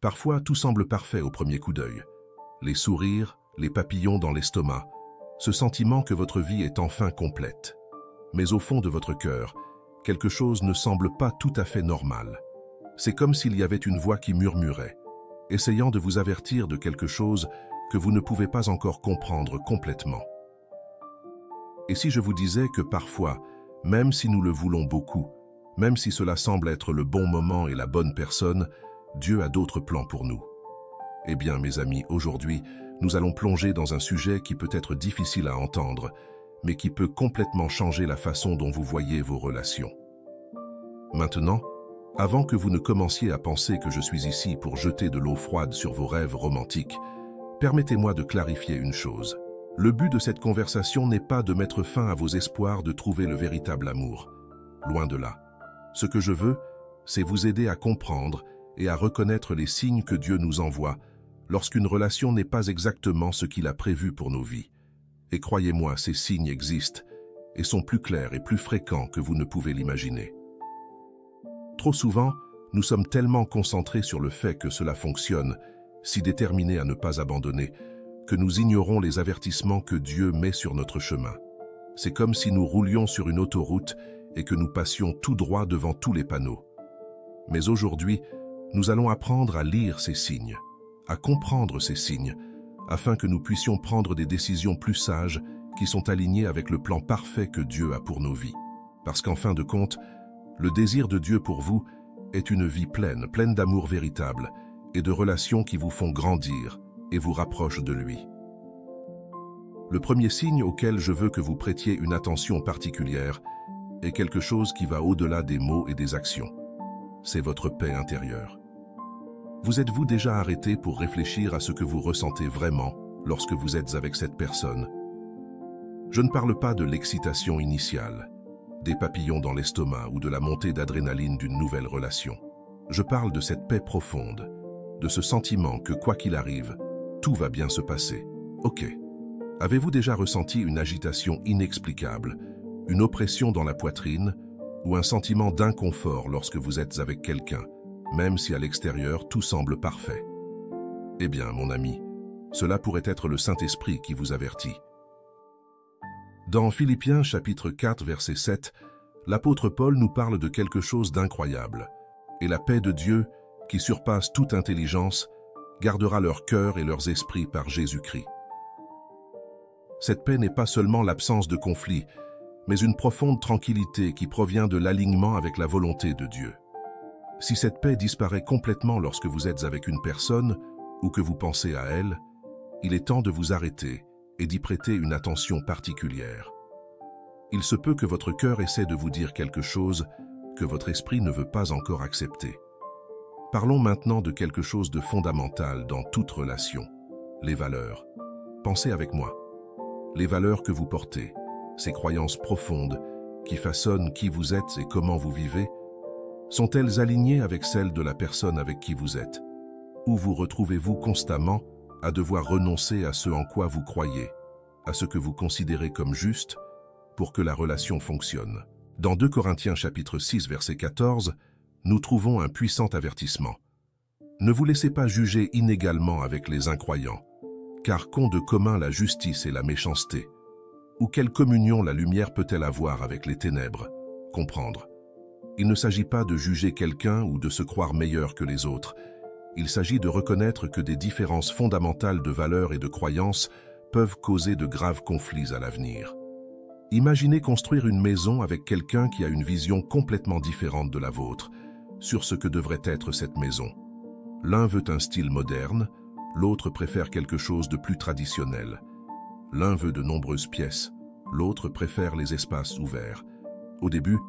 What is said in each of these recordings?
Parfois, tout semble parfait au premier coup d'œil. Les sourires, les papillons dans l'estomac, ce sentiment que votre vie est enfin complète. Mais au fond de votre cœur, quelque chose ne semble pas tout à fait normal. C'est comme s'il y avait une voix qui murmurait, essayant de vous avertir de quelque chose que vous ne pouvez pas encore comprendre complètement. Et si je vous disais que parfois, même si nous le voulons beaucoup, même si cela semble être le bon moment et la bonne personne, Dieu a d'autres plans pour nous. Eh bien, mes amis, aujourd'hui, nous allons plonger dans un sujet qui peut être difficile à entendre, mais qui peut complètement changer la façon dont vous voyez vos relations. Maintenant, avant que vous ne commenciez à penser que je suis ici pour jeter de l'eau froide sur vos rêves romantiques, permettez-moi de clarifier une chose. Le but de cette conversation n'est pas de mettre fin à vos espoirs de trouver le véritable amour. Loin de là. Ce que je veux, c'est vous aider à comprendre et à reconnaître les signes que Dieu nous envoie lorsqu'une relation n'est pas exactement ce qu'il a prévu pour nos vies. Et croyez-moi, ces signes existent et sont plus clairs et plus fréquents que vous ne pouvez l'imaginer. Trop souvent, nous sommes tellement concentrés sur le fait que cela fonctionne, si déterminés à ne pas abandonner, que nous ignorons les avertissements que Dieu met sur notre chemin. C'est comme si nous roulions sur une autoroute et que nous passions tout droit devant tous les panneaux. Mais aujourd'hui, nous allons apprendre à lire ces signes, à comprendre ces signes, afin que nous puissions prendre des décisions plus sages qui sont alignées avec le plan parfait que Dieu a pour nos vies. Parce qu'en fin de compte, le désir de Dieu pour vous est une vie pleine, pleine d'amour véritable et de relations qui vous font grandir et vous rapprochent de lui. Le premier signe auquel je veux que vous prêtiez une attention particulière est quelque chose qui va au-delà des mots et des actions. C'est votre paix intérieure. Vous êtes-vous déjà arrêté pour réfléchir à ce que vous ressentez vraiment lorsque vous êtes avec cette personne? Je ne parle pas de l'excitation initiale, des papillons dans l'estomac ou de la montée d'adrénaline d'une nouvelle relation. Je parle de cette paix profonde, de ce sentiment que quoi qu'il arrive, tout va bien se passer. Ok. Avez-vous déjà ressenti une agitation inexplicable, une oppression dans la poitrine ou un sentiment d'inconfort lorsque vous êtes avec quelqu'un, même si à l'extérieur tout semble parfait? Eh bien, mon ami, cela pourrait être le Saint-Esprit qui vous avertit. Dans Philippiens chapitre 4 verset 7, l'apôtre Paul nous parle de quelque chose d'incroyable. Et la paix de Dieu, qui surpasse toute intelligence, gardera leur cœur et leurs esprits par Jésus-Christ. Cette paix n'est pas seulement l'absence de conflit, mais une profonde tranquillité qui provient de l'alignement avec la volonté de Dieu. Si cette paix disparaît complètement lorsque vous êtes avec une personne ou que vous pensez à elle, il est temps de vous arrêter et d'y prêter une attention particulière. Il se peut que votre cœur essaie de vous dire quelque chose que votre esprit ne veut pas encore accepter. Parlons maintenant de quelque chose de fondamental dans toute relation, les valeurs. Pensez avec moi. Les valeurs que vous portez, ces croyances profondes qui façonnent qui vous êtes et comment vous vivez, sont-elles alignées avec celles de la personne avec qui vous êtes? Ou vous retrouvez-vous constamment à devoir renoncer à ce en quoi vous croyez, à ce que vous considérez comme juste, pour que la relation fonctionne? Dans 2 Corinthiens chapitre 6 verset 14, nous trouvons un puissant avertissement. Ne vous laissez pas juger inégalement avec les incroyants, car qu'ont de commun la justice et la méchanceté? Ou quelle communion la lumière peut-elle avoir avec les ténèbres? Comprendre. Il ne s'agit pas de juger quelqu'un ou de se croire meilleur que les autres. Il s'agit de reconnaître que des différences fondamentales de valeurs et de croyances peuvent causer de graves conflits à l'avenir. Imaginez construire une maison avec quelqu'un qui a une vision complètement différente de la vôtre sur ce que devrait être cette maison. L'un veut un style moderne, l'autre préfère quelque chose de plus traditionnel. L'un veut de nombreuses pièces, l'autre préfère les espaces ouverts. Au début,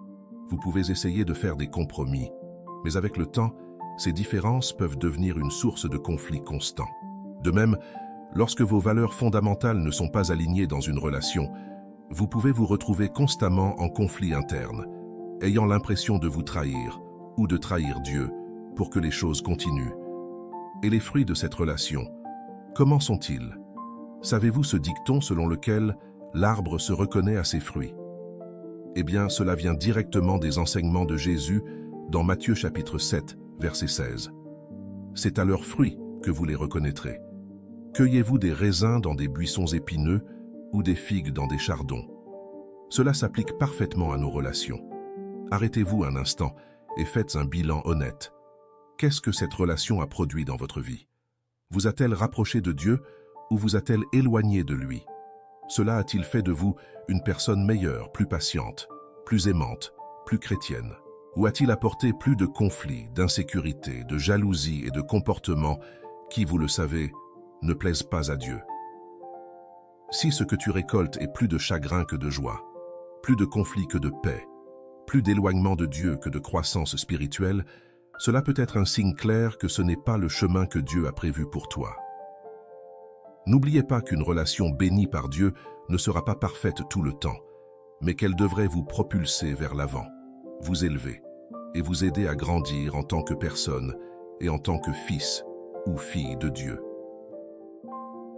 vous pouvez essayer de faire des compromis, mais avec le temps, ces différences peuvent devenir une source de conflits constants. De même, lorsque vos valeurs fondamentales ne sont pas alignées dans une relation, vous pouvez vous retrouver constamment en conflit interne, ayant l'impression de vous trahir ou de trahir Dieu pour que les choses continuent. Et les fruits de cette relation, comment sont-ils? Savez-vous ce dicton selon lequel l'arbre se reconnaît à ses fruits? Eh bien, cela vient directement des enseignements de Jésus dans Matthieu chapitre 7, verset 16. C'est à leurs fruits que vous les reconnaîtrez. Cueillez-vous des raisins dans des buissons épineux ou des figues dans des chardons? Cela s'applique parfaitement à nos relations. Arrêtez-vous un instant et faites un bilan honnête. Qu'est-ce que cette relation a produit dans votre vie? Vous a-t-elle rapproché de Dieu ou vous a-t-elle éloigné de lui? Cela a-t-il fait de vous une personne meilleure, plus patiente, plus aimante, plus chrétienne? Ou a-t-il apporté plus de conflits, d'insécurité, de jalousie et de comportements qui, vous le savez, ne plaisent pas à Dieu? Si ce que tu récoltes est plus de chagrin que de joie, plus de conflits que de paix, plus d'éloignement de Dieu que de croissance spirituelle, cela peut être un signe clair que ce n'est pas le chemin que Dieu a prévu pour toi. N'oubliez pas qu'une relation bénie par Dieu ne sera pas parfaite tout le temps, mais qu'elle devrait vous propulser vers l'avant, vous élever et vous aider à grandir en tant que personne et en tant que fils ou fille de Dieu.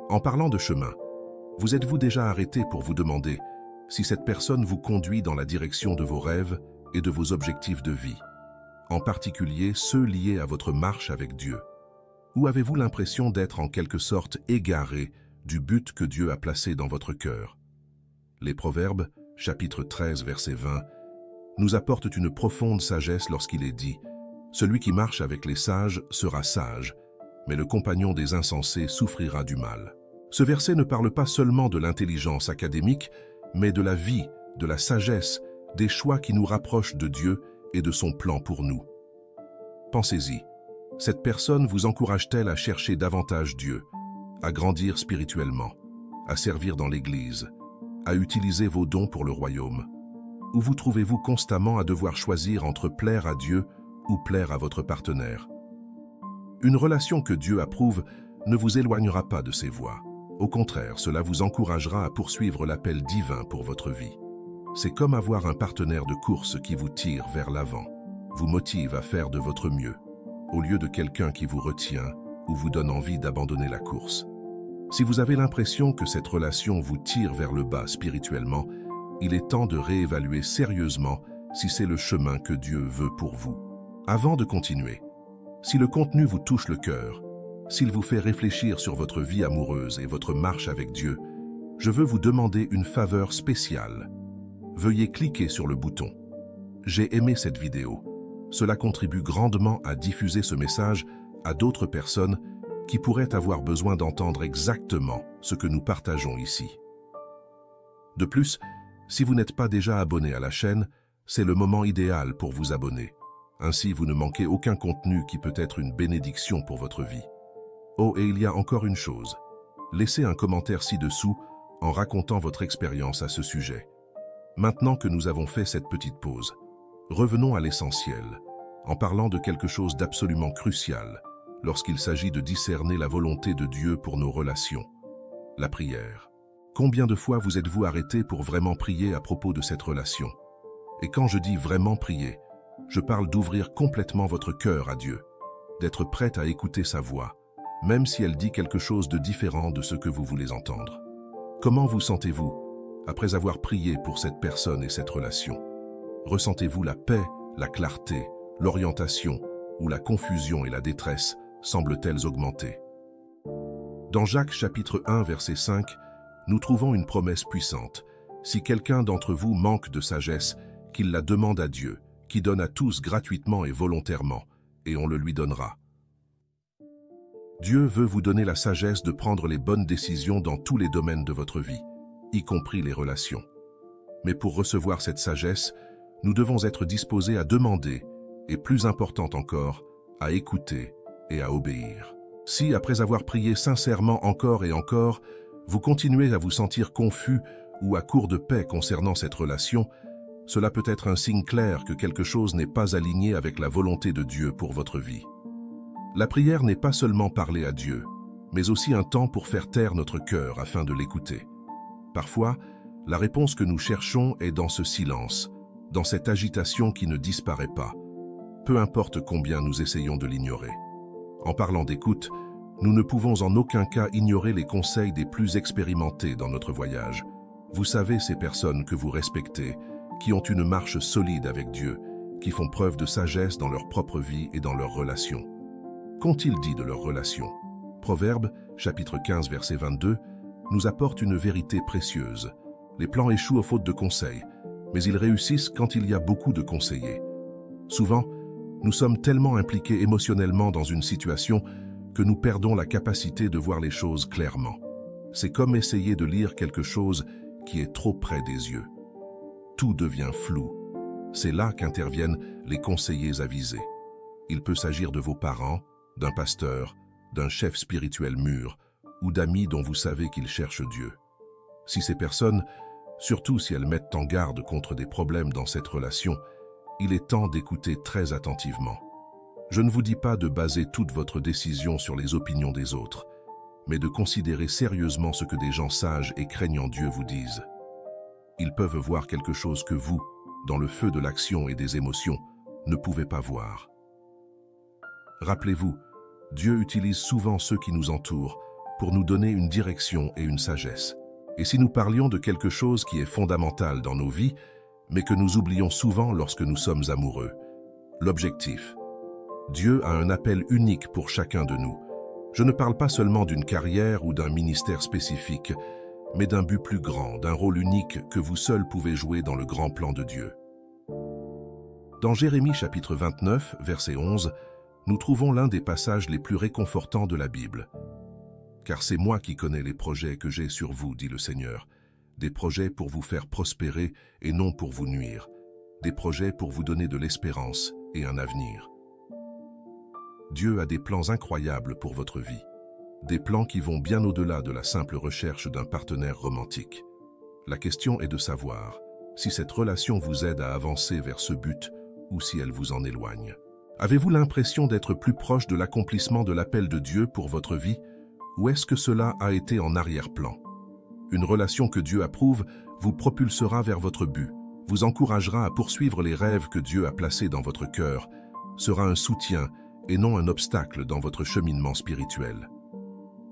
En parlant de chemin, vous êtes-vous déjà arrêté pour vous demander si cette personne vous conduit dans la direction de vos rêves et de vos objectifs de vie, en particulier ceux liés à votre marche avec Dieu? Ou avez-vous l'impression d'être en quelque sorte égaré du but que Dieu a placé dans votre cœur? Les Proverbes, chapitre 13, verset 20, nous apportent une profonde sagesse lorsqu'il est dit « Celui qui marche avec les sages sera sage, mais le compagnon des insensés souffrira du mal. » Ce verset ne parle pas seulement de l'intelligence académique, mais de la vie, de la sagesse, des choix qui nous rapprochent de Dieu et de son plan pour nous. Pensez-y, cette personne vous encourage-t-elle à chercher davantage Dieu, à grandir spirituellement, à servir dans l'Église, à utiliser vos dons pour le royaume? Ou vous trouvez-vous constamment à devoir choisir entre plaire à Dieu ou plaire à votre partenaire? Une relation que Dieu approuve ne vous éloignera pas de ses voies. Au contraire, cela vous encouragera à poursuivre l'appel divin pour votre vie. C'est comme avoir un partenaire de course qui vous tire vers l'avant, vous motive à faire de votre mieux, au lieu de quelqu'un qui vous retient ou vous donne envie d'abandonner la course. Si vous avez l'impression que cette relation vous tire vers le bas spirituellement, il est temps de réévaluer sérieusement si c'est le chemin que Dieu veut pour vous. Avant de continuer, si le contenu vous touche le cœur, s'il vous fait réfléchir sur votre vie amoureuse et votre marche avec Dieu, je veux vous demander une faveur spéciale. Veuillez cliquer sur le bouton « J'ai aimé cette vidéo ». Cela contribue grandement à diffuser ce message à d'autres personnes qui pourraient avoir besoin d'entendre exactement ce que nous partageons ici. De plus, si vous n'êtes pas déjà abonné à la chaîne, c'est le moment idéal pour vous abonner. Ainsi, vous ne manquez aucun contenu qui peut être une bénédiction pour votre vie. Oh, et il y a encore une chose. Laissez un commentaire ci-dessous en racontant votre expérience à ce sujet. Maintenant que nous avons fait cette petite pause, revenons à l'essentiel, en parlant de quelque chose d'absolument crucial lorsqu'il s'agit de discerner la volonté de Dieu pour nos relations, la prière. Combien de fois vous êtes-vous arrêté pour vraiment prier à propos de cette relation? Et quand je dis vraiment prier, je parle d'ouvrir complètement votre cœur à Dieu, d'être prête à écouter sa voix, même si elle dit quelque chose de différent de ce que vous voulez entendre. Comment vous sentez-vous après avoir prié pour cette personne et cette relation? Ressentez-vous la paix, la clarté, l'orientation ou la confusion et la détresse semblent-elles augmenter? Dans Jacques chapitre 1 verset 5, nous trouvons une promesse puissante. Si quelqu'un d'entre vous manque de sagesse, qu'il la demande à Dieu, qui donne à tous gratuitement et volontairement, et on le lui donnera. Dieu veut vous donner la sagesse de prendre les bonnes décisions dans tous les domaines de votre vie, y compris les relations. Mais pour recevoir cette sagesse, nous devons être disposés à demander, et plus important encore, à écouter et à obéir. Si, après avoir prié sincèrement encore et encore, vous continuez à vous sentir confus ou à court de paix concernant cette relation, cela peut être un signe clair que quelque chose n'est pas aligné avec la volonté de Dieu pour votre vie. La prière n'est pas seulement parler à Dieu, mais aussi un temps pour faire taire notre cœur afin de l'écouter. Parfois, la réponse que nous cherchons est dans ce silence, dans cette agitation qui ne disparaît pas, peu importe combien nous essayons de l'ignorer. En parlant d'écoute, nous ne pouvons en aucun cas ignorer les conseils des plus expérimentés dans notre voyage. Vous savez, ces personnes que vous respectez, qui ont une marche solide avec Dieu, qui font preuve de sagesse dans leur propre vie et dans leurs relations. Qu'ont-ils dit de leur relation? Proverbe, chapitre 15, verset 22, nous apporte une vérité précieuse. Les plans échouent faute de conseils, mais ils réussissent quand il y a beaucoup de conseillers. Souvent, nous sommes tellement impliqués émotionnellement dans une situation que nous perdons la capacité de voir les choses clairement. C'est comme essayer de lire quelque chose qui est trop près des yeux. Tout devient flou. C'est là qu'interviennent les conseillers avisés. Il peut s'agir de vos parents, d'un pasteur, d'un chef spirituel mûr ou d'amis dont vous savez qu'ils cherchent Dieu. Si ces personnes, surtout si elles mettent en garde contre des problèmes dans cette relation, il est temps d'écouter très attentivement. Je ne vous dis pas de baser toute votre décision sur les opinions des autres, mais de considérer sérieusement ce que des gens sages et craignant Dieu vous disent. Ils peuvent voir quelque chose que vous, dans le feu de l'action et des émotions, ne pouvez pas voir. Rappelez-vous, Dieu utilise souvent ceux qui nous entourent pour nous donner une direction et une sagesse. Et si nous parlions de quelque chose qui est fondamental dans nos vies, mais que nous oublions souvent lorsque nous sommes amoureux, l'objectif. Dieu a un appel unique pour chacun de nous. Je ne parle pas seulement d'une carrière ou d'un ministère spécifique, mais d'un but plus grand, d'un rôle unique que vous seul pouvez jouer dans le grand plan de Dieu. Dans Jérémie chapitre 29, verset 11, nous trouvons l'un des passages les plus réconfortants de la Bible. « Car c'est moi qui connais les projets que j'ai sur vous, dit le Seigneur, des projets pour vous faire prospérer et non pour vous nuire, des projets pour vous donner de l'espérance et un avenir. » Dieu a des plans incroyables pour votre vie, des plans qui vont bien au-delà de la simple recherche d'un partenaire romantique. La question est de savoir si cette relation vous aide à avancer vers ce but ou si elle vous en éloigne. Avez-vous l'impression d'être plus proche de l'accomplissement de l'appel de Dieu pour votre vie, ou est-ce que cela a été en arrière-plan? Une relation que Dieu approuve vous propulsera vers votre but, vous encouragera à poursuivre les rêves que Dieu a placés dans votre cœur, sera un soutien et non un obstacle dans votre cheminement spirituel.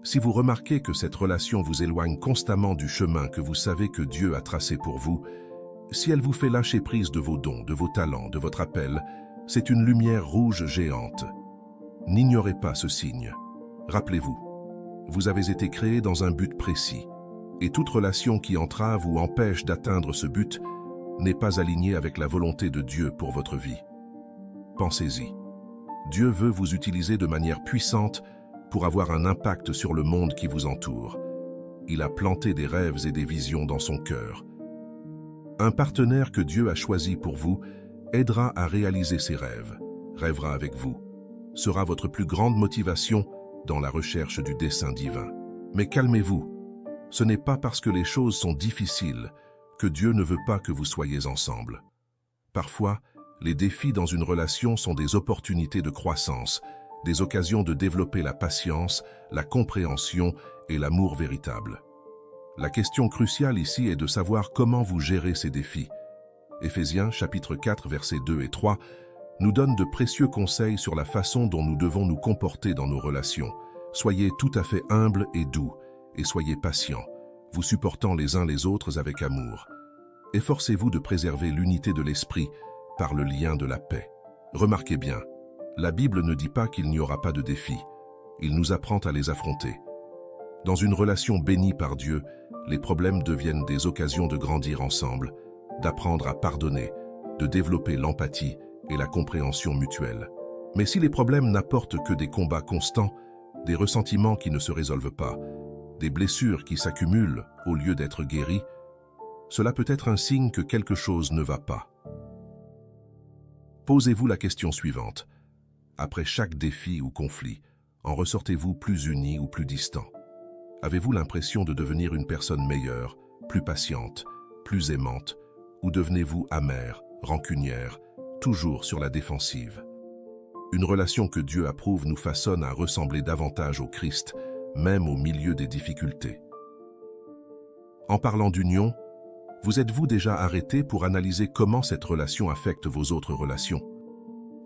Si vous remarquez que cette relation vous éloigne constamment du chemin que vous savez que Dieu a tracé pour vous, si elle vous fait lâcher prise de vos dons, de vos talents, de votre appel, c'est une lumière rouge géante. N'ignorez pas ce signe. Rappelez-vous, vous avez été créé dans un but précis, et toute relation qui entrave ou empêche d'atteindre ce but n'est pas alignée avec la volonté de Dieu pour votre vie. Pensez-y. Dieu veut vous utiliser de manière puissante pour avoir un impact sur le monde qui vous entoure. Il a planté des rêves et des visions dans son cœur. Un partenaire que Dieu a choisi pour vous aidera à réaliser ses rêves, rêvera avec vous, sera votre plus grande motivation dans la recherche du dessein divin. Mais calmez-vous, ce n'est pas parce que les choses sont difficiles que Dieu ne veut pas que vous soyez ensemble. Parfois, les défis dans une relation sont des opportunités de croissance, des occasions de développer la patience, la compréhension et l'amour véritable. La question cruciale ici est de savoir comment vous gérez ces défis. Éphésiens chapitre 4 versets 2 et 3 nous donne de précieux conseils sur la façon dont nous devons nous comporter dans nos relations. Soyez tout à fait humbles et doux, et soyez patients, vous supportant les uns les autres avec amour. Efforcez-vous de préserver l'unité de l'esprit par le lien de la paix. Remarquez bien, la Bible ne dit pas qu'il n'y aura pas de défis. Il nous apprend à les affronter. Dans une relation bénie par Dieu, les problèmes deviennent des occasions de grandir ensemble, d'apprendre à pardonner, de développer l'empathie et la compréhension mutuelle. Mais si les problèmes n'apportent que des combats constants, des ressentiments qui ne se résolvent pas, des blessures qui s'accumulent au lieu d'être guéries, cela peut être un signe que quelque chose ne va pas. Posez-vous la question suivante. Après chaque défi ou conflit, en ressortez-vous plus unis ou plus distants? Avez-vous l'impression de devenir une personne meilleure, plus patiente, plus aimante, ou devenez-vous amère, rancunière, toujours sur la défensive? Une relation que Dieu approuve nous façonne à ressembler davantage au Christ, même au milieu des difficultés. En parlant d'union, vous êtes-vous déjà arrêté pour analyser comment cette relation affecte vos autres relations?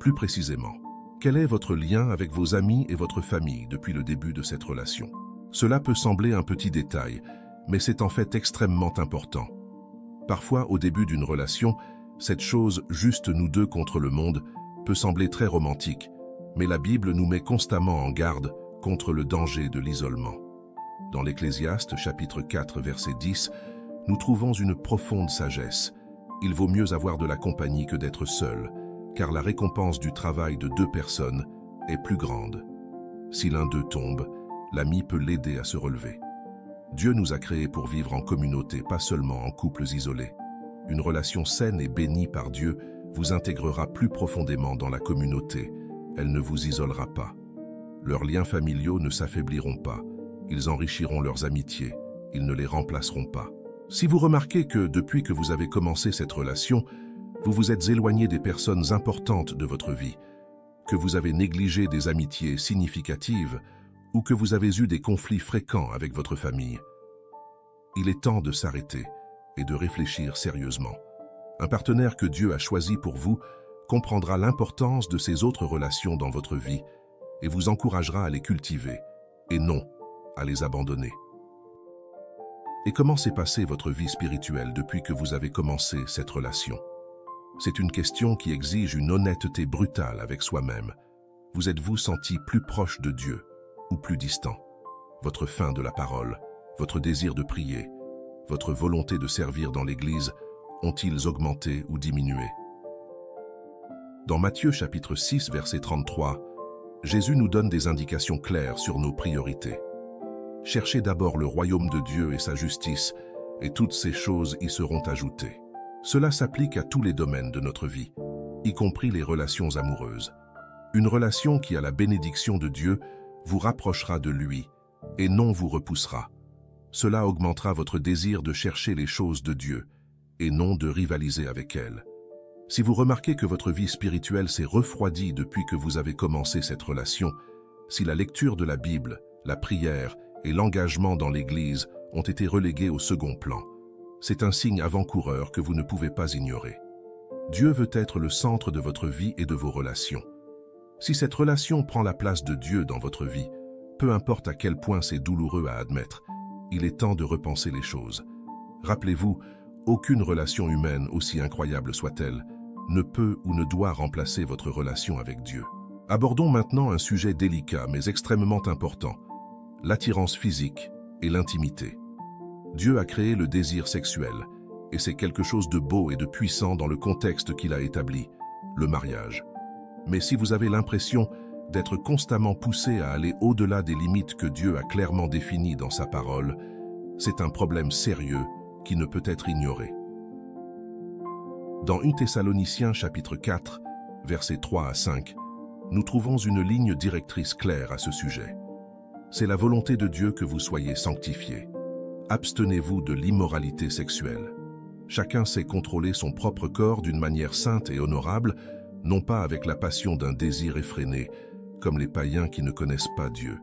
Plus précisément, quel est votre lien avec vos amis et votre famille depuis le début de cette relation? Cela peut sembler un petit détail, mais c'est en fait extrêmement important. Parfois, au début d'une relation, cette chose juste nous deux contre le monde peut sembler très romantique, Mais la Bible nous met constamment en garde contre le danger de l'isolement. Dans l'Ecclésiaste, chapitre 4, verset 10, nous trouvons une profonde sagesse. Il vaut mieux avoir de la compagnie que d'être seul, car la récompense du travail de 2 personnes est plus grande. Si l'un d'eux tombe, l'ami peut l'aider à se relever. Dieu nous a créés pour vivre en communauté, pas seulement en couples isolés. Une relation saine et bénie par Dieu vous intégrera plus profondément dans la communauté. Elle ne vous isolera pas. Leurs liens familiaux ne s'affaibliront pas. Ils enrichiront leurs amitiés. Ils ne les remplaceront pas. Si vous remarquez que, depuis que vous avez commencé cette relation, vous vous êtes éloigné des personnes importantes de votre vie, que vous avez négligé des amitiés significatives ou que vous avez eu des conflits fréquents avec votre famille, il est temps de s'arrêter et de réfléchir sérieusement. Un partenaire que Dieu a choisi pour vous comprendra l'importance de ces autres relations dans votre vie et vous encouragera à les cultiver, et non à les abandonner. Et comment s'est passée votre vie spirituelle depuis que vous avez commencé cette relation? C'est une question qui exige une honnêteté brutale avec soi-même. Vous êtes-vous senti plus proche de Dieu ou plus distant? Votre faim de la parole, votre désir de prier, votre volonté de servir dans l'Église ont-ils augmenté ou diminué? Dans Matthieu chapitre 6, verset 33, Jésus nous donne des indications claires sur nos priorités. Cherchez d'abord le royaume de Dieu et sa justice, et toutes ces choses y seront ajoutées. Cela s'applique à tous les domaines de notre vie, y compris les relations amoureuses. Une relation qui a la bénédiction de Dieu vous rapprochera de lui et non vous repoussera. Cela augmentera votre désir de chercher les choses de Dieu et non de rivaliser avec elles. Si vous remarquez que votre vie spirituelle s'est refroidie depuis que vous avez commencé cette relation, si la lecture de la Bible, la prière et l'engagement dans l'Église ont été relégués au second plan, c'est un signe avant-coureur que vous ne pouvez pas ignorer. Dieu veut être le centre de votre vie et de vos relations. Si cette relation prend la place de Dieu dans votre vie, peu importe à quel point c'est douloureux à admettre, il est temps de repenser les choses. Rappelez-vous, aucune relation humaine, aussi incroyable soit-elle, ne peut ou ne doit remplacer votre relation avec Dieu. Abordons maintenant un sujet délicat mais extrêmement important, l'attirance physique et l'intimité. Dieu a créé le désir sexuel, et c'est quelque chose de beau et de puissant dans le contexte qu'il a établi, le mariage. Mais si vous avez l'impression d'être constamment poussé à aller au-delà des limites que Dieu a clairement définies dans sa parole, c'est un problème sérieux qui ne peut être ignoré. Dans 1 Thessaloniciens chapitre 4, versets 3 à 5, nous trouvons une ligne directrice claire à ce sujet. C'est la volonté de Dieu que vous soyez sanctifiés. Abstenez-vous de l'immoralité sexuelle. Chacun sait contrôler son propre corps d'une manière sainte et honorable, non pas avec la passion d'un désir effréné, comme les païens qui ne connaissent pas Dieu.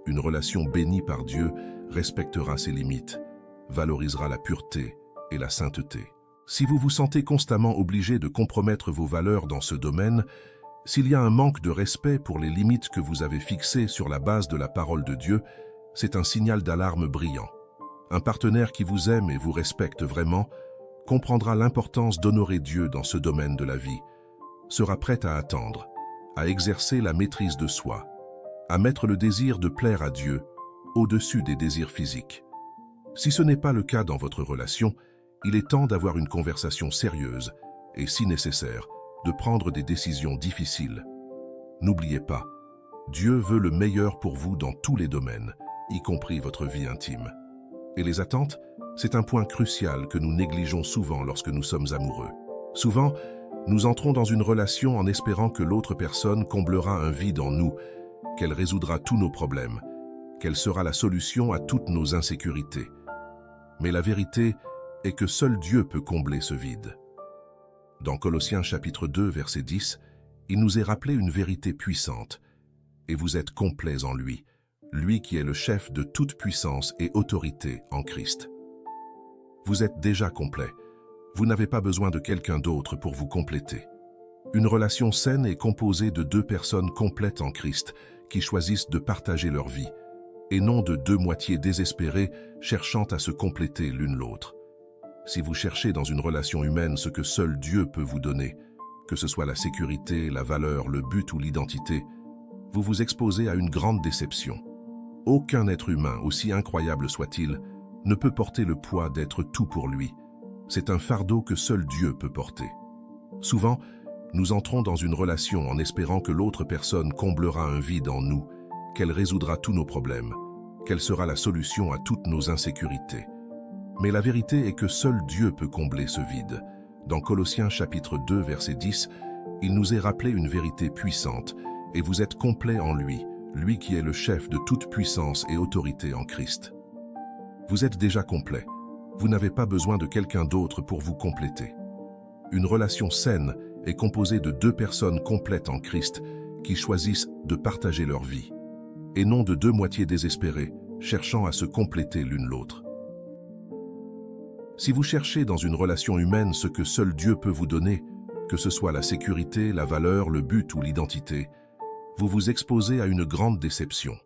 Une relation bénie par Dieu respectera ses limites, valorisera la pureté et la sainteté. Si vous vous sentez constamment obligé de compromettre vos valeurs dans ce domaine, s'il y a un manque de respect pour les limites que vous avez fixées sur la base de la parole de Dieu, c'est un signal d'alarme brillant. Un partenaire qui vous aime et vous respecte vraiment comprendra l'importance d'honorer Dieu dans ce domaine de la vie, sera prêt à attendre, à exercer la maîtrise de soi, à mettre le désir de plaire à Dieu au-dessus des désirs physiques. Si ce n'est pas le cas dans votre relation, il est temps d'avoir une conversation sérieuse et, si nécessaire, de prendre des décisions difficiles. N'oubliez pas, Dieu veut le meilleur pour vous dans tous les domaines, y compris votre vie intime. Et les attentes, c'est un point crucial que nous négligeons souvent lorsque nous sommes amoureux. Souvent, nous entrons dans une relation en espérant que l'autre personne comblera un vide en nous, qu'elle résoudra tous nos problèmes, qu'elle sera la solution à toutes nos insécurités. Mais la vérité est que seul Dieu peut combler ce vide. Dans Colossiens chapitre 2, verset 10, il nous est rappelé une vérité puissante. Et vous êtes complets en lui, lui qui est le chef de toute puissance et autorité en Christ. Vous êtes déjà complet. Vous n'avez pas besoin de quelqu'un d'autre pour vous compléter. Une relation saine est composée de 2 personnes complètes en Christ qui choisissent de partager leur vie, et non de 2 moitiés désespérées cherchant à se compléter l'une l'autre. Si vous cherchez dans une relation humaine ce que seul Dieu peut vous donner, que ce soit la sécurité, la valeur, le but ou l'identité, vous vous exposez à une grande déception. Aucun être humain, aussi incroyable soit-il, ne peut porter le poids d'être tout pour lui. C'est un fardeau que seul Dieu peut porter. Souvent, nous entrons dans une relation en espérant que l'autre personne comblera un vide en nous, qu'elle résoudra tous nos problèmes, qu'elle sera la solution à toutes nos insécurités. Mais la vérité est que seul Dieu peut combler ce vide. Dans Colossiens chapitre 2, verset 10, il nous est rappelé une vérité puissante, et vous êtes complet en lui, lui qui est le chef de toute puissance et autorité en Christ. Vous êtes déjà complet. Vous n'avez pas besoin de quelqu'un d'autre pour vous compléter. Une relation saine est composée de deux personnes complètes en Christ qui choisissent de partager leur vie, et non de deux moitiés désespérées, cherchant à se compléter l'une l'autre. Si vous cherchez dans une relation humaine ce que seul Dieu peut vous donner, que ce soit la sécurité, la valeur, le but ou l'identité, vous vous exposez à une grande déception.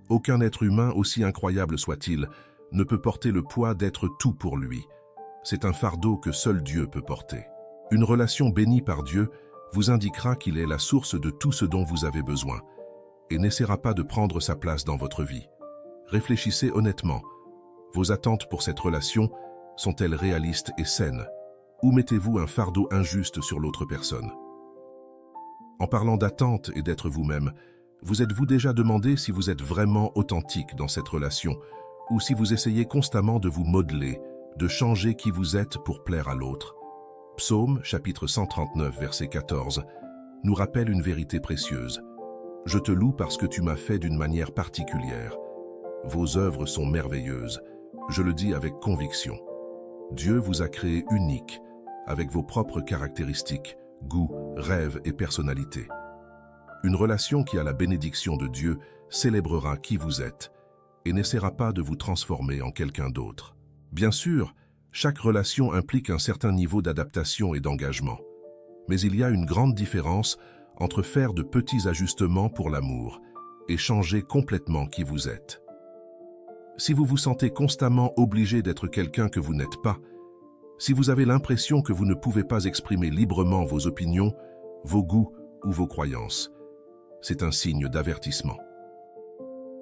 Aucun être humain, aussi incroyable soit-il, ne peut porter le poids d'être tout pour lui. C'est un fardeau que seul Dieu peut porter. Une relation bénie par Dieu vous indiquera qu'il est la source de tout ce dont vous avez besoin et n'essaiera pas de prendre sa place dans votre vie. Réfléchissez honnêtement. Vos attentes pour cette relation sont-elles réalistes et saines? Ou mettez-vous un fardeau injuste sur l'autre personne? En parlant d'attente et d'être vous-même, vous êtes-vous déjà demandé si vous êtes vraiment authentique dans cette relation ou si vous essayez constamment de vous modeler, de changer qui vous êtes pour plaire à l'autre? Psaume, chapitre 139, verset 14, nous rappelle une vérité précieuse. « Je te loue parce que tu m'as fait d'une manière particulière. Vos œuvres sont merveilleuses. Je le dis avec conviction. Dieu vous a créé unique, avec vos propres caractéristiques, goûts, rêves et personnalité. Une relation qui a la bénédiction de Dieu célébrera qui vous êtes et n'essaiera pas de vous transformer en quelqu'un d'autre. Bien sûr, chaque relation implique un certain niveau d'adaptation et d'engagement. Mais il y a une grande différence entre faire de petits ajustements pour l'amour et changer complètement qui vous êtes. Si vous vous sentez constamment obligé d'être quelqu'un que vous n'êtes pas, si vous avez l'impression que vous ne pouvez pas exprimer librement vos opinions, vos goûts ou vos croyances, c'est un signe d'avertissement.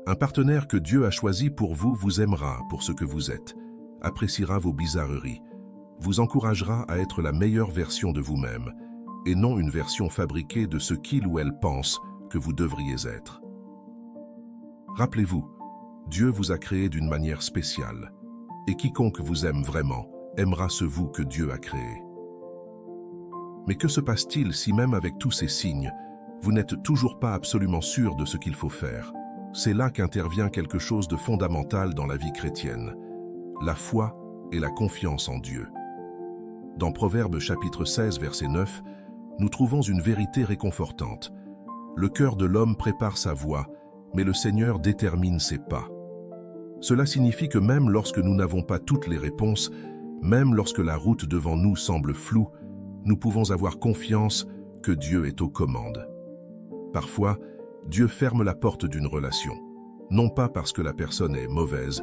Un partenaire que Dieu a choisi pour vous aimera pour ce que vous êtes, appréciera vos bizarreries, vous encouragera à être la meilleure version de vous-même, et non une version fabriquée de ce qu'il ou elle pense que vous devriez être. Rappelez-vous, Dieu vous a créé d'une manière spéciale, et quiconque vous aime vraiment aimera ce vous que Dieu a créé. Mais que se passe-t-il si même avec tous ces signes, vous n'êtes toujours pas absolument sûr de ce qu'il faut faire? C'est là qu'intervient quelque chose de fondamental dans la vie chrétienne, la foi et la confiance en Dieu. Dans Proverbes chapitre 16, verset 9, nous trouvons une vérité réconfortante. Le cœur de l'homme prépare sa voie, mais le Seigneur détermine ses pas. Cela signifie que même lorsque nous n'avons pas toutes les réponses, même lorsque la route devant nous semble floue, nous pouvons avoir confiance que Dieu est aux commandes. Parfois, Dieu ferme la porte d'une relation, non pas parce que la personne est mauvaise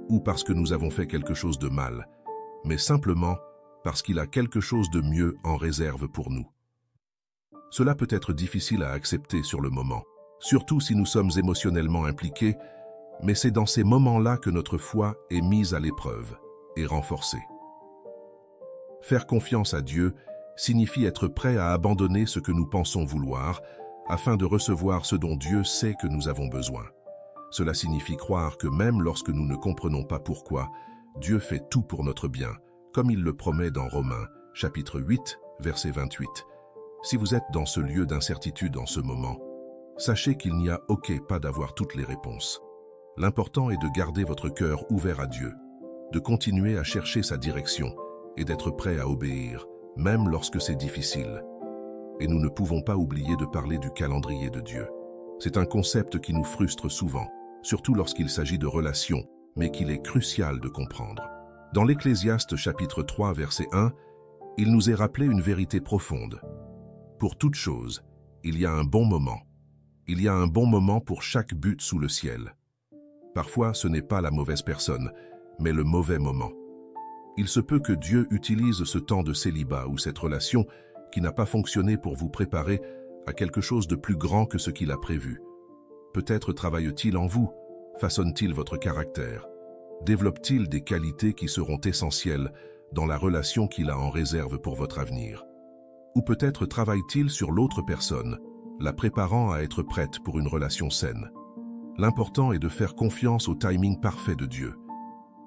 ou parce que nous avons fait quelque chose de mal, mais simplement parce qu'il a quelque chose de mieux en réserve pour nous. Cela peut être difficile à accepter sur le moment, surtout si nous sommes émotionnellement impliqués, mais c'est dans ces moments-là que notre foi est mise à l'épreuve et renforcée. Faire confiance à Dieu signifie être prêt à abandonner ce que nous pensons vouloir afin de recevoir ce dont Dieu sait que nous avons besoin. Cela signifie croire que même lorsque nous ne comprenons pas pourquoi, Dieu fait tout pour notre bien, comme il le promet dans Romains, chapitre 8, verset 28. Si vous êtes dans ce lieu d'incertitude en ce moment, sachez qu'il n'y a pas d'avoir toutes les réponses. L'important est de garder votre cœur ouvert à Dieu, de continuer à chercher sa direction et d'être prêt à obéir, même lorsque c'est difficile. Et nous ne pouvons pas oublier de parler du calendrier de Dieu. C'est un concept qui nous frustre souvent, surtout lorsqu'il s'agit de relations, mais qu'il est crucial de comprendre. Dans l'Ecclésiaste chapitre 3, verset 1, il nous est rappelé une vérité profonde. Pour toute chose, il y a un bon moment. Il y a un bon moment pour chaque but sous le ciel. Parfois, ce n'est pas la mauvaise personne, mais le mauvais moment. Il se peut que Dieu utilise ce temps de célibat ou cette relation qui n'a pas fonctionné pour vous préparer à quelque chose de plus grand que ce qu'il a prévu. Peut-être travaille-t-il en vous, façonne-t-il votre caractère, développe-t-il des qualités qui seront essentielles dans la relation qu'il a en réserve pour votre avenir. Ou peut-être travaille-t-il sur l'autre personne, la préparant à être prête pour une relation saine. L'important est de faire confiance au timing parfait de Dieu.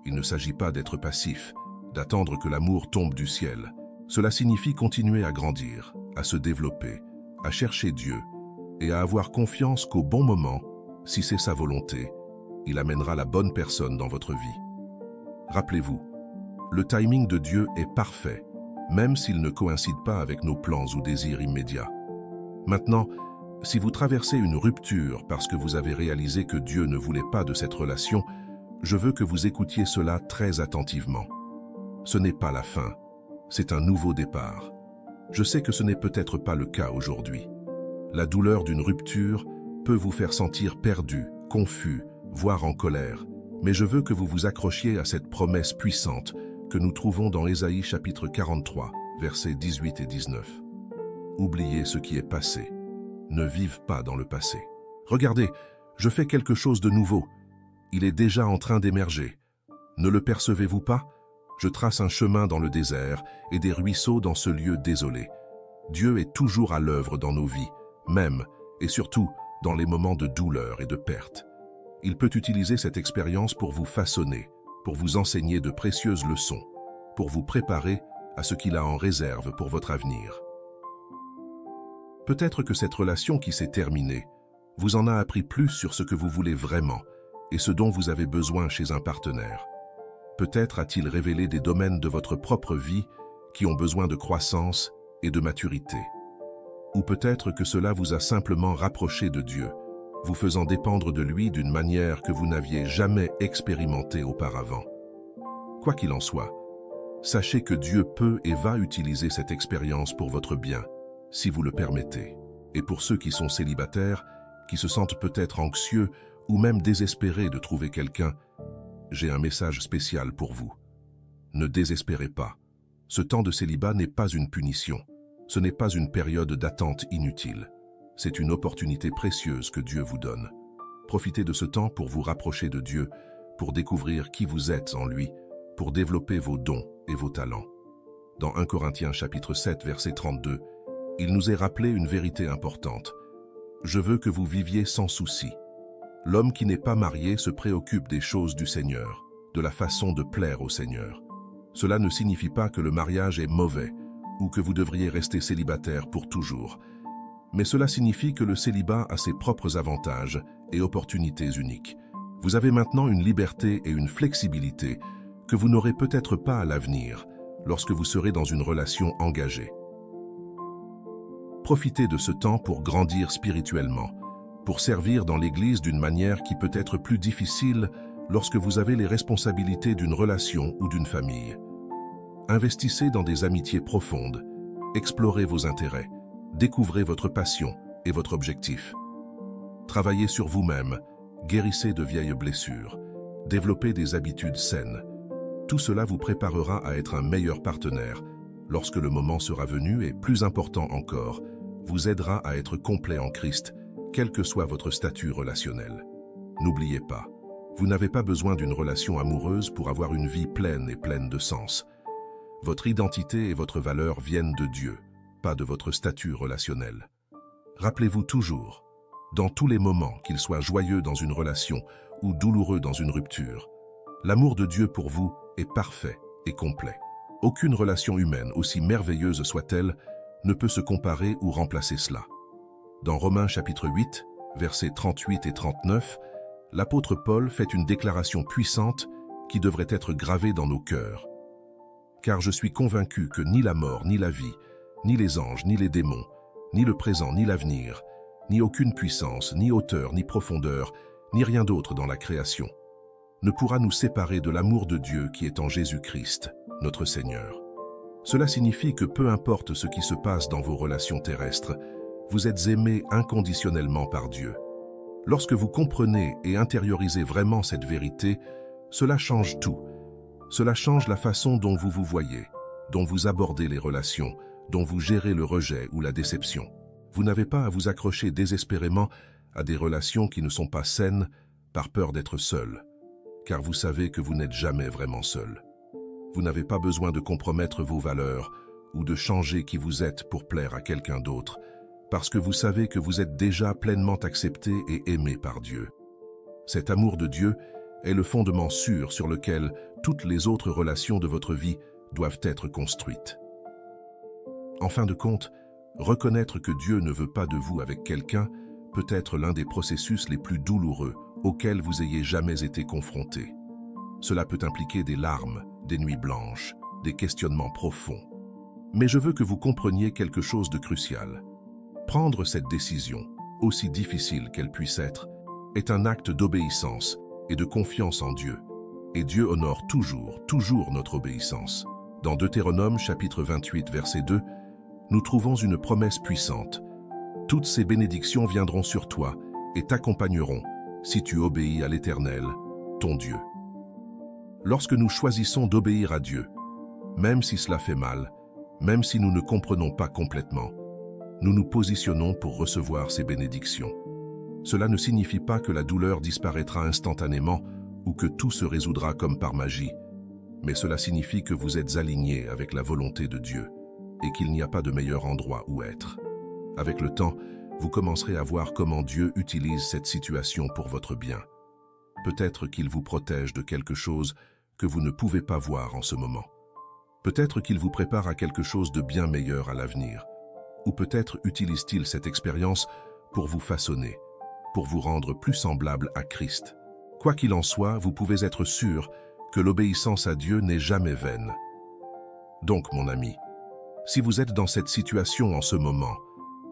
Il ne s'agit pas d'être passif, d'attendre que l'amour tombe du ciel. Cela signifie continuer à grandir, à se développer, à chercher Dieu et à avoir confiance qu'au bon moment, si c'est sa volonté, il amènera la bonne personne dans votre vie. Rappelez-vous, le timing de Dieu est parfait, même s'il ne coïncide pas avec nos plans ou désirs immédiats. Maintenant, si vous traversez une rupture parce que vous avez réalisé que Dieu ne voulait pas de cette relation, je veux que vous écoutiez cela très attentivement. Ce n'est pas la fin, c'est un nouveau départ. Je sais que ce n'est peut-être pas le cas aujourd'hui. La douleur d'une rupture peut vous faire sentir perdu, confus, voire en colère, mais je veux que vous vous accrochiez à cette promesse puissante que nous trouvons dans Ésaïe chapitre 43, versets 18 et 19. Oubliez ce qui est passé. Ne vive pas dans le passé. Regardez, je fais quelque chose de nouveau. Il est déjà en train d'émerger. Ne le percevez-vous pas? Je trace un chemin dans le désert et des ruisseaux dans ce lieu désolé. Dieu est toujours à l'œuvre dans nos vies, même et surtout dans les moments de douleur et de perte. Il peut utiliser cette expérience pour vous façonner, pour vous enseigner de précieuses leçons, pour vous préparer à ce qu'il a en réserve pour votre avenir. Peut-être que cette relation qui s'est terminée vous en a appris plus sur ce que vous voulez vraiment et ce dont vous avez besoin chez un partenaire. Peut-être a-t-il révélé des domaines de votre propre vie qui ont besoin de croissance et de maturité. Ou peut-être que cela vous a simplement rapproché de Dieu, vous faisant dépendre de lui d'une manière que vous n'aviez jamais expérimentée auparavant. Quoi qu'il en soit, sachez que Dieu peut et va utiliser cette expérience pour votre bien, si vous le permettez. Et pour ceux qui sont célibataires, qui se sentent peut-être anxieux ou même désespérés de trouver quelqu'un, j'ai un message spécial pour vous. Ne désespérez pas. Ce temps de célibat n'est pas une punition. Ce n'est pas une période d'attente inutile. C'est une opportunité précieuse que Dieu vous donne. Profitez de ce temps pour vous rapprocher de Dieu, pour découvrir qui vous êtes en lui, pour développer vos dons et vos talents. Dans 1 Corinthiens chapitre 7, verset 32, il nous est rappelé une vérité importante. Je veux que vous viviez sans souci. L'homme qui n'est pas marié se préoccupe des choses du Seigneur, de la façon de plaire au Seigneur. Cela ne signifie pas que le mariage est mauvais ou que vous devriez rester célibataire pour toujours. Mais cela signifie que le célibat a ses propres avantages et opportunités uniques. Vous avez maintenant une liberté et une flexibilité que vous n'aurez peut-être pas à l'avenir lorsque vous serez dans une relation engagée. Profitez de ce temps pour grandir spirituellement, pour servir dans l'Église d'une manière qui peut être plus difficile lorsque vous avez les responsabilités d'une relation ou d'une famille. Investissez dans des amitiés profondes, explorez vos intérêts, découvrez votre passion et votre objectif. Travaillez sur vous-même, guérissez de vieilles blessures, développez des habitudes saines. Tout cela vous préparera à être un meilleur partenaire lorsque le moment sera venu et, plus important encore, vous aidera à être complet en Christ, quel que soit votre statut relationnel. N'oubliez pas, vous n'avez pas besoin d'une relation amoureuse pour avoir une vie pleine et pleine de sens. Votre identité et votre valeur viennent de Dieu, pas de votre statut relationnel. Rappelez-vous toujours, dans tous les moments, qu'ils soient joyeux dans une relation ou douloureux dans une rupture, l'amour de Dieu pour vous est parfait et complet. Aucune relation humaine, aussi merveilleuse soit-elle, ne peut se comparer ou remplacer cela. Dans Romains chapitre 8, versets 38 et 39, l'apôtre Paul fait une déclaration puissante qui devrait être gravée dans nos cœurs. « Car je suis convaincu que ni la mort, ni la vie, ni les anges, ni les démons, ni le présent, ni l'avenir, ni aucune puissance, ni hauteur, ni profondeur, ni rien d'autre dans la création, ne pourra nous séparer de l'amour de Dieu qui est en Jésus-Christ, notre Seigneur. » Cela signifie que peu importe ce qui se passe dans vos relations terrestres, vous êtes aimés inconditionnellement par Dieu. Lorsque vous comprenez et intériorisez vraiment cette vérité, cela change tout. Cela change la façon dont vous vous voyez, dont vous abordez les relations, dont vous gérez le rejet ou la déception. Vous n'avez pas à vous accrocher désespérément à des relations qui ne sont pas saines par peur d'être seul, car vous savez que vous n'êtes jamais vraiment seul. Vous n'avez pas besoin de compromettre vos valeurs ou de changer qui vous êtes pour plaire à quelqu'un d'autre, parce que vous savez que vous êtes déjà pleinement accepté et aimé par Dieu. Cet amour de Dieu est le fondement sûr sur lequel toutes les autres relations de votre vie doivent être construites. En fin de compte, reconnaître que Dieu ne veut pas de vous avec quelqu'un peut être l'un des processus les plus douloureux auxquels vous ayez jamais été confronté. Cela peut impliquer des larmes, des nuits blanches, des questionnements profonds. Mais je veux que vous compreniez quelque chose de crucial. Prendre cette décision, aussi difficile qu'elle puisse être, est un acte d'obéissance et de confiance en Dieu. Et Dieu honore toujours notre obéissance. Dans Deutéronome chapitre 28 verset 2, nous trouvons une promesse puissante. Toutes ces bénédictions viendront sur toi et t'accompagneront si tu obéis à l'Éternel, ton Dieu. Lorsque nous choisissons d'obéir à Dieu, même si cela fait mal, même si nous ne comprenons pas complètement, nous nous positionnons pour recevoir ces bénédictions. Cela ne signifie pas que la douleur disparaîtra instantanément ou que tout se résoudra comme par magie, mais cela signifie que vous êtes aligné avec la volonté de Dieu et qu'il n'y a pas de meilleur endroit où être. Avec le temps, vous commencerez à voir comment Dieu utilise cette situation pour votre bien. Peut-être qu'il vous protège de quelque chose que vous ne pouvez pas voir en ce moment. Peut-être qu'il vous prépare à quelque chose de bien meilleur à l'avenir. Ou peut-être utilise-t-il cette expérience pour vous façonner, pour vous rendre plus semblable à Christ. Quoi qu'il en soit, vous pouvez être sûr que l'obéissance à Dieu n'est jamais vaine. Donc, mon ami, si vous êtes dans cette situation en ce moment,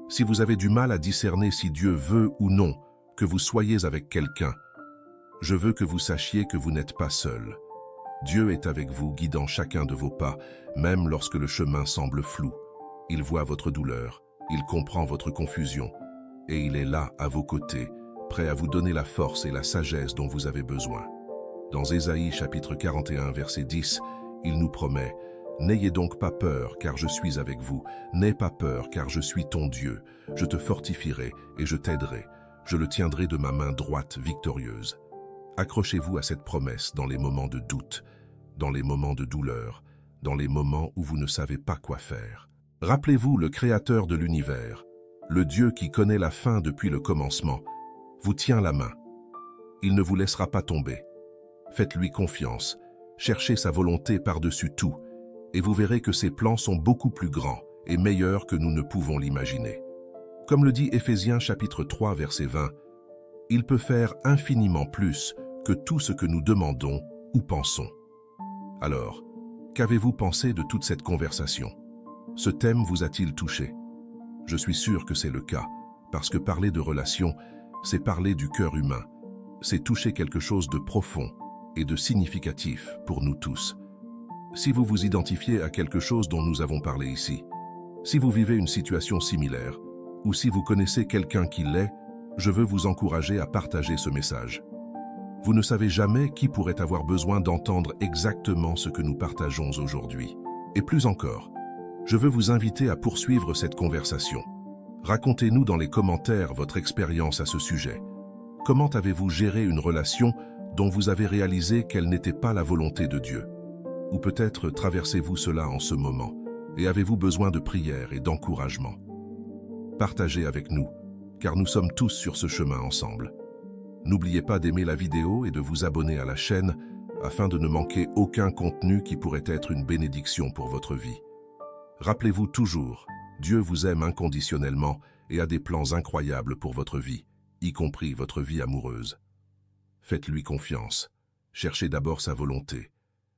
si vous avez du mal à discerner si Dieu veut ou non que vous soyez avec quelqu'un, je veux que vous sachiez que vous n'êtes pas seul. Dieu est avec vous, guidant chacun de vos pas, même lorsque le chemin semble flou. Il voit votre douleur, il comprend votre confusion, et il est là, à vos côtés, prêt à vous donner la force et la sagesse dont vous avez besoin. Dans Ésaïe chapitre 41, verset 10, il nous promet « N'ayez donc pas peur, car je suis avec vous. N'aie pas peur, car je suis ton Dieu. Je te fortifierai et je t'aiderai. Je le tiendrai de ma main droite victorieuse. » Accrochez-vous à cette promesse dans les moments de doute, dans les moments de douleur, dans les moments où vous ne savez pas quoi faire. Rappelez-vous le Créateur de l'univers, le Dieu qui connaît la fin depuis le commencement, vous tient la main. Il ne vous laissera pas tomber. Faites-lui confiance, cherchez sa volonté par-dessus tout, et vous verrez que ses plans sont beaucoup plus grands et meilleurs que nous ne pouvons l'imaginer. Comme le dit Éphésiens chapitre 3 verset 20, il peut faire infiniment plus que tout ce que nous demandons ou pensons. Alors, qu'avez-vous pensé de toute cette conversation? Ce thème vous a-t-il touché? Je suis sûr que c'est le cas, parce que parler de relations, c'est parler du cœur humain, c'est toucher quelque chose de profond et de significatif pour nous tous. Si vous vous identifiez à quelque chose dont nous avons parlé ici, si vous vivez une situation similaire, ou si vous connaissez quelqu'un qui l'est, je veux vous encourager à partager ce message. Vous ne savez jamais qui pourrait avoir besoin d'entendre exactement ce que nous partageons aujourd'hui. Et plus encore, je veux vous inviter à poursuivre cette conversation. Racontez-nous dans les commentaires votre expérience à ce sujet. Comment avez-vous géré une relation dont vous avez réalisé qu'elle n'était pas la volonté de Dieu? Ou peut-être traversez-vous cela en ce moment et avez-vous besoin de prière et d'encouragement? Partagez avec nous, car nous sommes tous sur ce chemin ensemble. N'oubliez pas d'aimer la vidéo et de vous abonner à la chaîne afin de ne manquer aucun contenu qui pourrait être une bénédiction pour votre vie. Rappelez-vous toujours, Dieu vous aime inconditionnellement et a des plans incroyables pour votre vie, y compris votre vie amoureuse. Faites-lui confiance, cherchez d'abord sa volonté,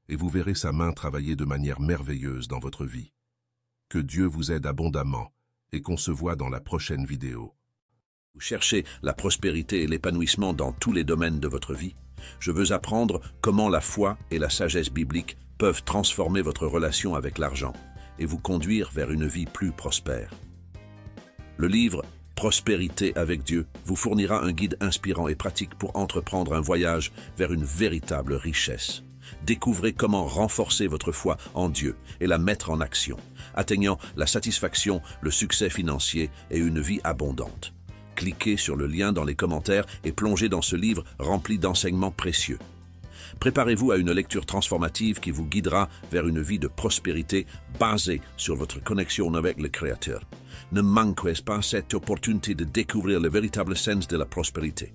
et vous verrez sa main travailler de manière merveilleuse dans votre vie. Que Dieu vous aide abondamment et qu'on se voit dans la prochaine vidéo. Vous cherchez la prospérité et l'épanouissement dans tous les domaines de votre vie? Je veux apprendre comment la foi et la sagesse biblique peuvent transformer votre relation avec l'argent et vous conduire vers une vie plus prospère. Le livre « Prospérité avec Dieu » vous fournira un guide inspirant et pratique pour entreprendre un voyage vers une véritable richesse. Découvrez comment renforcer votre foi en Dieu et la mettre en action, atteignant la satisfaction, le succès financier et une vie abondante. Cliquez sur le lien dans les commentaires et plongez dans ce livre rempli d'enseignements précieux. Préparez-vous à une lecture transformative qui vous guidera vers une vie de prospérité basée sur votre connexion avec le Créateur. Ne manquez pas cette opportunité de découvrir le véritable sens de la prospérité.